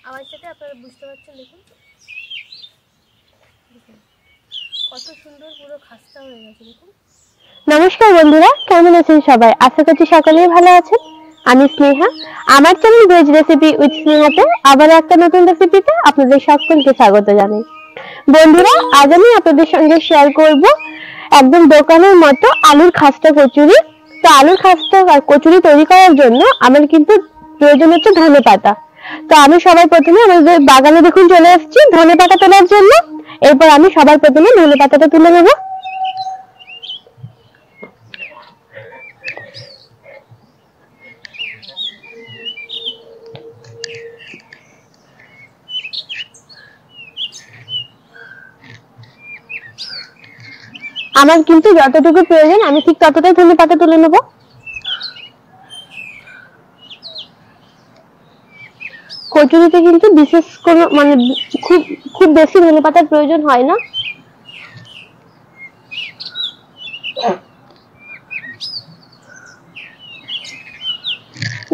আওয়াজটাতে আপনারা বুঝতে পারছেন। দেখুন কত সুন্দর পুরো খাস্তা হয়ে গেছে। দেখুন। নমস্কার বন্ধুরা, কেমন আছেন সবাই? আশা করছি সকলেই ভালো আছেন। আমি স্নেহা, আমার চ্যানেল ভেজ রেসিপি উইথ স্নেহাতে আবার একটা নতুন রেসিপিতে আপনাদের সকলকে স্বাগত জানাই। বন্ধুরা, আজ আমি আপনাদের সঙ্গে শেয়ার করব একদম দোকানের মতো আলুর খাস্তা কচুরি। তো আলুর খাস্তা আর কচুরি তৈরি করার জন্য আমার কিন্তু প্রয়োজন হচ্ছে ধনেপাতা। তো আমি সবার প্রথমে আমাদের বাগানে দেখুন চলে এসেছি ধনেপাতা তোলার জন্য। এরপর আমি সবার প্রথমে ধনেপাতাটা তুলে নেব। আমার কিন্তু যতটুকু প্রয়োজন আমি ঠিক ততটাই ধনেপাতা তুলে নেব। কচুরিতে কিন্তু বিশেষ কোনো মানে খুব খুব বেশি ধনেপাতার প্রয়োজন হয় না।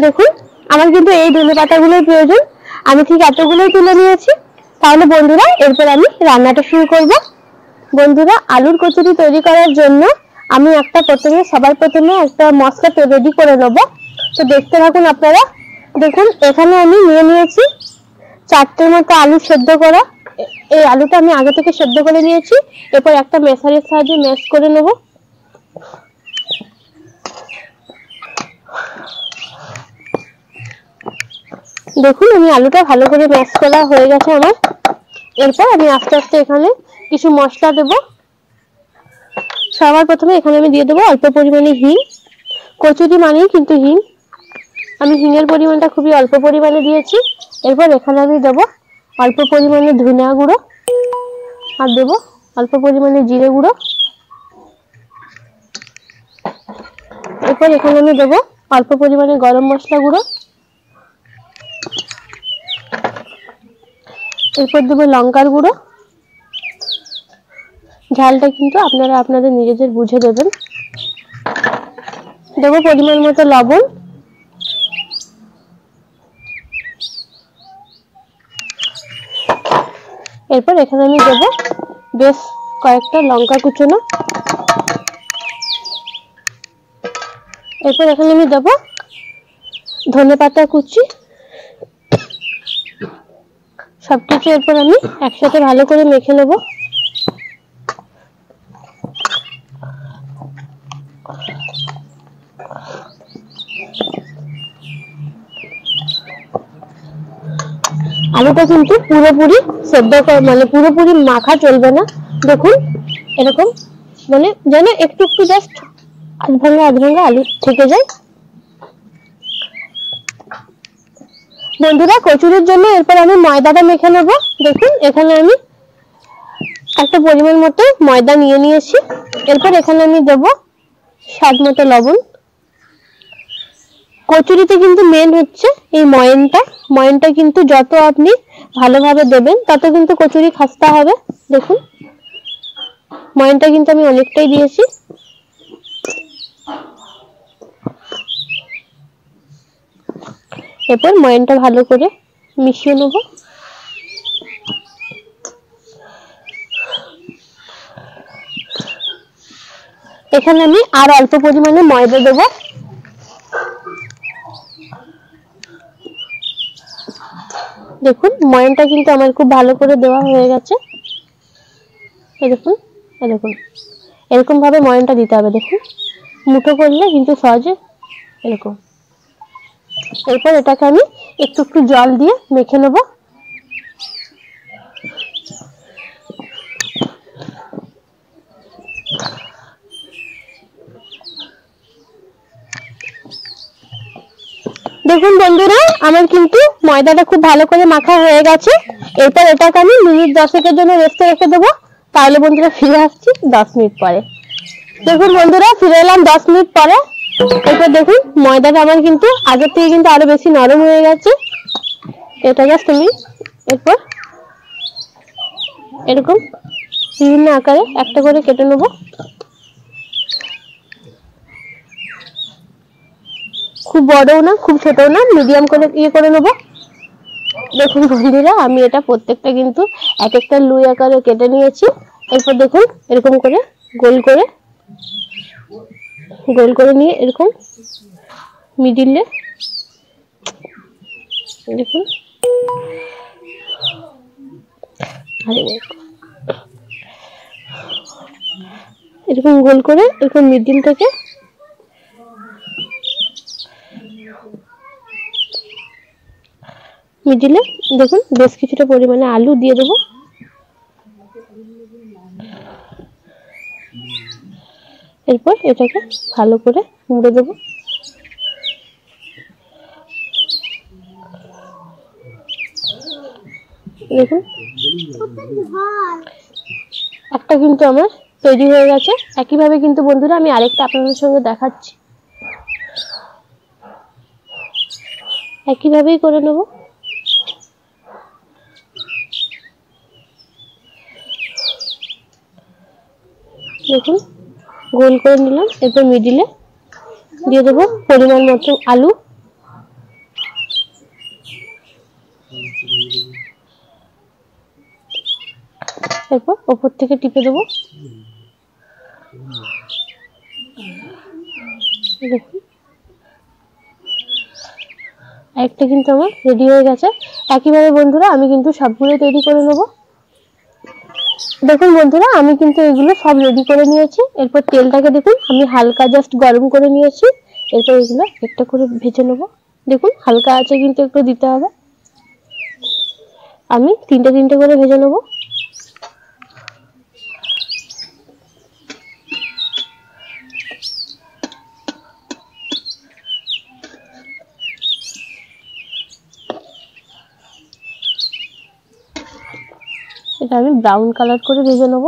দেখুন আমার কিন্তু এই ধনেপাতাগুলোর প্রয়োজন, আমি ঠিক এতগুলোই তুলে নিয়েছি। তাহলে বন্ধুরা এরপর আমি রান্নাটা শুরু করব। বন্ধুরা, আলুর কচুরি তৈরি করার জন্য আমি সবার প্রথমে একটা মশলা রেডি করে নেব। তো দেখতে থাকুন আপনারা। দেখুন এখানে আমি নিয়ে নিয়েছি 4টের মতো আলু সেদ্ধ করা। এই আলুটা আমি আগে থেকে সেদ্ধ করে নিয়েছি। এরপর একটা মেশারের সাহায্যে ম্যাশ করে নেব। দেখুন আমি আলুটা ভালো করে ম্যাশ করা হয়ে গেছে আমার। এরপর আমি আস্তে আস্তে এখানে কিছু মশলা দেব। সবার প্রথমে এখানে আমি দিয়ে দেবো অল্প পরিমাণে হিং। কচুরি মানেই কিন্তু হিং। আমি হিঙের পরিমাণটা খুবই অল্প পরিমাণে দিয়েছি। এরপর এখানে আমি দেবো অল্প পরিমাণে ধনিয়া গুঁড়ো, আর দেবো অল্প পরিমাণে জিরে গুঁড়ো। এরপর এখানে আমি দেবো অল্প পরিমাণে গরম মশলা গুঁড়ো। এরপর দেবো লঙ্কার গুঁড়ো। ঝালটা কিন্তু আপনারা আপনাদের নিজেদের বুঝে দেবেন। দেবো পরিমাণ মতো লবণ। এরপর এখানে আমি দেবো বেশ কয়েকটা লঙ্কা কুচনো। এরপর এখানে আমি দেবো ধনেপাতা কুচি। সবকিছু এরপর আমি একসাথে ভালো করে মেখে নেব। আলুটা কিন্তু পুরোপুরি সেদ্ধ মানে পুরোপুরি মাখা চলবে না। দেখুন এরকম মানে যেন একটু একটু জাস্ট আধ ভাঙা আলু থেকে যায়। বন্ধুরা, কচুরির জন্য এরপর আমি ময়দাটা মেখে নেব। দেখুন এখানে আমি একটা পরিমাণ মতো ময়দা নিয়ে নিয়েছি। এরপর এখানে আমি দেব স্বাদ মতো লবণ। কচুরিতে কিন্তু মেন হচ্ছে এই ময়নটা কিন্তু যত আপনি ভালোভাবে দেবেন তত কিন্তু কচুরি খাস্তা হবে। দেখুন ময়নটা কিন্তু আমি অনেকটাই দিয়েছি। এরপর ময়নটা ভালো করে মিশিয়ে নেব। এখানে আমি আর অল্প পরিমাণে ময়দা দেব। দেখুন ময়নটা কিন্তু আমার খুব ভালো করে দেওয়া হয়ে গেছে। দেখুন এরকম ভাবে ময়নটা দিতে হবে। দেখুন মুঠো করলে কিন্তু সহজে এরকম। এরপর এটাকে আমি একটু একটু জল দিয়ে মেখে নেব। দেখুন বন্ধুরা, আমার কিন্তু ময়দাটা খুব ভালো করে মাখা হয়ে গেছে। এরপর এটাকে আমি মিনিট 10-এর জন্য রেস্টে রেখে দেবো। তাহলে বন্ধুরা ফিরে আসছি 10 মিনিট পরে। দেখুন বন্ধুরা, ফিরে এলাম 10 মিনিট পরে। এরপর দেখুন ময়দাটা আমার কিন্তু আগের থেকে কিন্তু আরো বেশি নরম হয়ে গেছে। এটা জাস্ট আমি এরপর এরকম বিভিন্ন আকারে একটা করে কেটে নেব। খুব বড়ও না খুব ছোটও না, মিডিয়াম করে করে নেব। দেখুন বন্ধুরা আমি এটা প্রত্যেকটা কিন্তু এক একটা লুই আকারে কেটে নিয়েছি। এরপর দেখুন এরকম করে গোল করে নিয়ে এরকম মিডিলে দেখুন এরকম গোল করে এরকম মিডিল থেকে মিডিলে দেখুন বেশ কিছুটা পরিমাণে আলু দিয়ে দেবো। এরপর এটাকে ভালো করে মুড়ে দেবো। দেখুন একটা কিন্তু আমার তৈরি হয়ে গেছে। একইভাবে কিন্তু বন্ধুরা আমি আরেকটা আপনাদের সঙ্গে দেখাচ্ছি, একইভাবেই করে নেব। দেখুন গোল করে নিলাম। এরপর মিডিলে দিয়ে দেবো পরিমাণ মতো আলু। এরপর ওপর থেকে টিপে দেবো। দেখুন একটা কিন্তু আমার রেডি হয়ে গেছে। একইভাবে বন্ধুরা আমি কিন্তু সবগুলো তৈরি করে নেব। দেখুন বন্ধুরা আমি কিন্তু এগুলো সব রেডি করে নিয়েছি। এরপর তেলটাকে দেখুন আমি হালকা জাস্ট গরম করে নিয়েছি। এরপর এগুলো একটা করে ভেজে নেব। দেখুন হালকা আছে কিন্তু একটু দিতে হবে। আমি তিনটে করে ভেজে নেব। এটা আমি ব্রাউন কালার করে ভেজে নেব।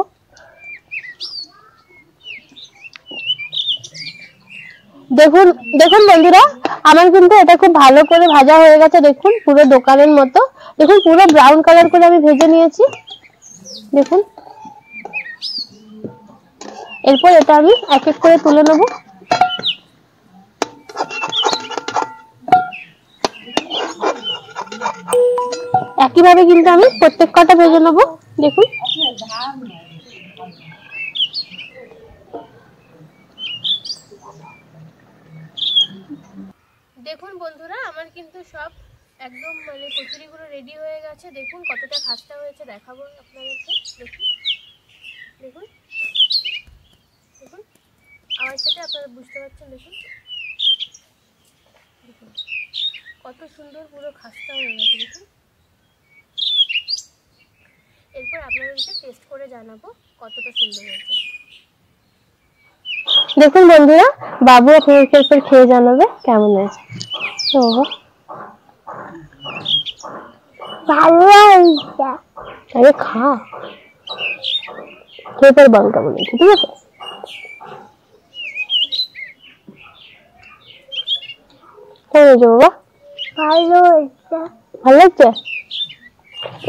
দেখুন দেখুন বন্ধুরা আমার কিন্তু এটা খুব ভালো করে ভাজা হয়ে গেছে। দেখুন পুরো দোকানের মতো দেখুন পুরো ব্রাউন কালার করে আমি ভেজে নিয়েছি। দেখুন এরপর এটা আমি এক এক করে তুলে নেব। একইভাবে কিন্তু আমি প্রত্যেক কটা ভেজে নেব। দেখুন দেখুন বন্ধুরা আমার কিন্তু সব একদম মানে কচুরিগুলো রেডি হয়ে গেছে। দেখুন কতটা খাস্তা হয়েছে দেখাবো আপনাদেরকে। দেখুন দেখুন দেখুন আমার সাথে আপনারা বুঝতে পারছেন। দেখুন দেখুন কত সুন্দর পুরো খাস্তা হয়ে গেছে। দেখুন এরপর আপনাদেরকে টেস্ট করে জানাবো কতটা সুন্দর হয়েছে। দেখুন বন্ধুরা বাবু আপনাদেরকে এরপর খেয়ে জানাবে কেমন হয়েছে। তো ভালো হয়েছে। আরে খা খেয়ে বল কেমন হয়েছে। ঠিক আছে কেমন হয়েছে বাবা? ভালো হয়েছে। ভালো লাগছে?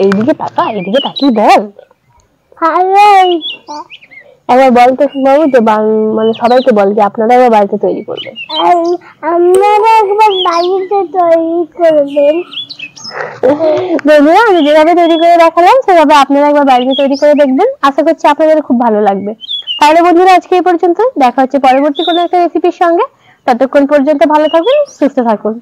এইদিকে তাকিয়ে বল ভালো হয়েছে। একবার বল তো বাবু যে মানে সবাইকে বল যে আপনারা একবার বাড়িতে তৈরি করবেন। আপনারা একবার বাড়িতে তৈরি করবেন। বন্ধুরা আমি যেভাবে তৈরি করে দেখালাম সেভাবে আপনারা একবার বাড়িতে তৈরি করে দেখবেন। আশা করছি আপনাদের খুব ভালো লাগবে। তাহলে বন্ধুরা আজকে এই পর্যন্ত। দেখা হচ্ছে পরবর্তী কোনো একটা রেসিপির সঙ্গে। ততক্ষণ পর্যন্ত ভালো থাকুন, সুস্থ থাকুন।